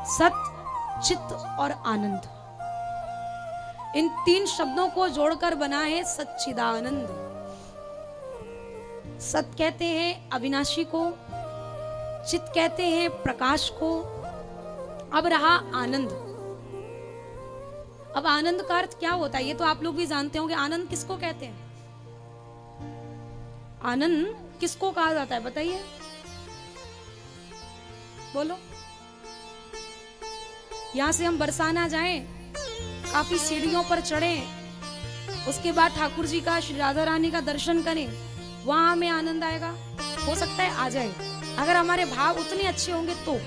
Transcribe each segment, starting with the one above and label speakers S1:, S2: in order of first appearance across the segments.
S1: सत, चित्त और आनंद, इन तीन शब्दों को जोड़कर बना है सच्चिदानंद। सत कहते हैं अविनाशी को, चित्त कहते हैं प्रकाश को, अब रहा आनंद। अब आनंद का अर्थ क्या होता है ये तो आप लोग भी जानते होंगे। आनंद किसको कहते हैं? आनंद किसको कहा जाता है बताइए, बोलो। यहां से हम बरसाना जाएं, काफी सीढ़ियों पर चढ़ें, उसके बाद ठाकुर जी का, श्री राधा रानी का दर्शन करें, वहां हमें आनंद आएगा? हो सकता है आ जाए, अगर हमारे भाव उतने अच्छे होंगे तो।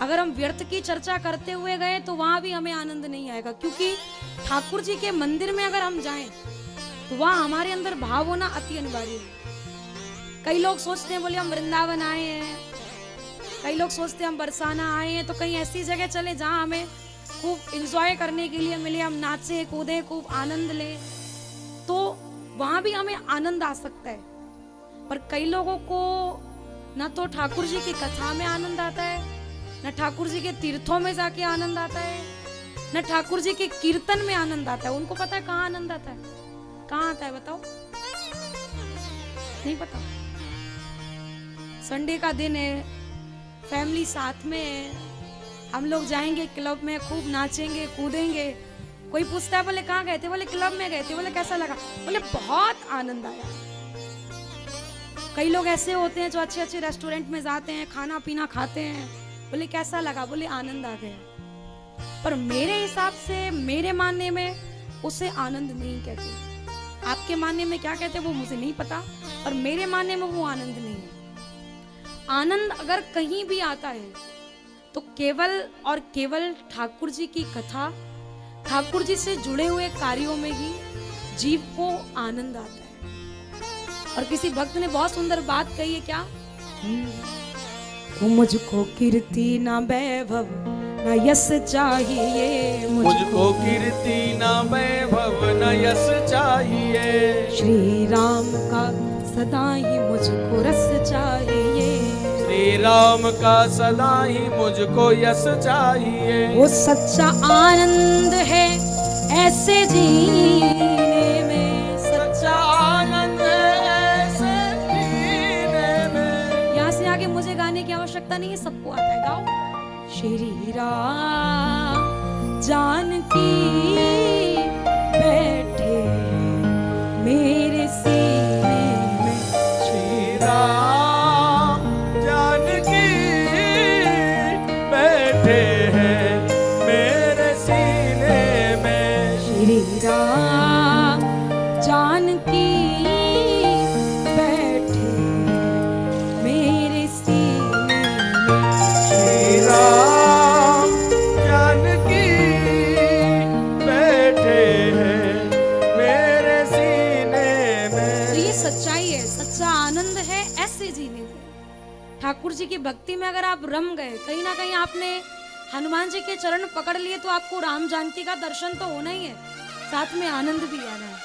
S1: अगर हम व्यर्थ की चर्चा करते हुए गए तो वहां भी हमें आनंद नहीं आएगा, क्योंकि ठाकुर जी के मंदिर में अगर हम जाएं तो वहां हमारे अंदर भाव होना अति अनिवार्य है। कई लोग सोचते हैं बोले हम वृंदावन आए हैं, कई लोग सोचते हैं हम बरसाना आए हैं, तो कहीं ऐसी जगह चले जहां हमें खूब एंजॉय करने के लिए मिले, हम नाचे कूदे खूब आनंद ले, तो वहां भी हमें आनंद आ सकता है। पर कई लोगों को न तो ठाकुर जी की कथा में आनंद आता है, न ठाकुर जी के तीर्थों में जाके आनंद आता है, न ठाकुर जी के कीर्तन में आनंद आता है। उनको पता है कहाँ आनंद आता है? कहाँ आता है बताओ? नहीं पता। संडे का दिन है, फैमिली साथ में है, हम लोग जाएंगे क्लब में, खूब नाचेंगे कूदेंगे। कोई पूछता है बोले कहाँ गए थे? बोले क्लब में गए थे। बोले कैसा लगा? बोले बहुत आनंद आया। कई लोग ऐसे होते हैं जो अच्छे अच्छे रेस्टोरेंट में जाते हैं, खाना पीना खाते हैं, बोले कैसा लगा? बोले आनंद आ गया। पर मेरे हिसाब से, मेरे मानने में उसे आनंद नहीं कहते। आपके मानने में क्या कहते हैं वो मुझे नहीं पता, पर मेरे मानने में वो आनंद नहीं है। आनंद अगर कहीं भी आता है तो केवल और केवल ठाकुर जी की कथा, ठाकुर जी से जुड़े हुए कार्यों में ही जीव को आनंद आता है। और किसी भक्त ने बहुत सुंदर बात कही है, क्या? मुझको कीर्ति ना वैभव ना यश चाहिए,
S2: मुझको कीर्ति ना वैभव ना यश चाहिए,
S1: श्री राम का सदा ही मुझको रस चाहिए,
S2: श्री राम का सदा ही मुझको यश चाहिए।
S1: वो सच्चा आनंद है ऐसे जीने में,
S2: सच्चा आनंद है ऐसे जीने में।
S1: यहाँ से आगे मुझे गाने की आवश्यकता नहीं है, सबको आता है, गाओ। श्री राम जानकी बैठे मेरे सीने में,
S2: श्री राम जानकी बैठे हैं मेरे सीने में,
S1: श्री राम जानकी बैठे मेरे सीने में,
S2: श्री राम जानकी बैठे हैं मेरे सीने में।
S1: तो ये सच्चाई है, सच्चा आनंद है ऐसे जीने में। ठाकुर जी की भक्ति में अगर आप रम गए, कहीं ना कहीं आपने हनुमान जी के चरण पकड़ लिए, तो आपको राम जानकी का दर्शन तो होना ही है, साथ में आनंद भी आना है।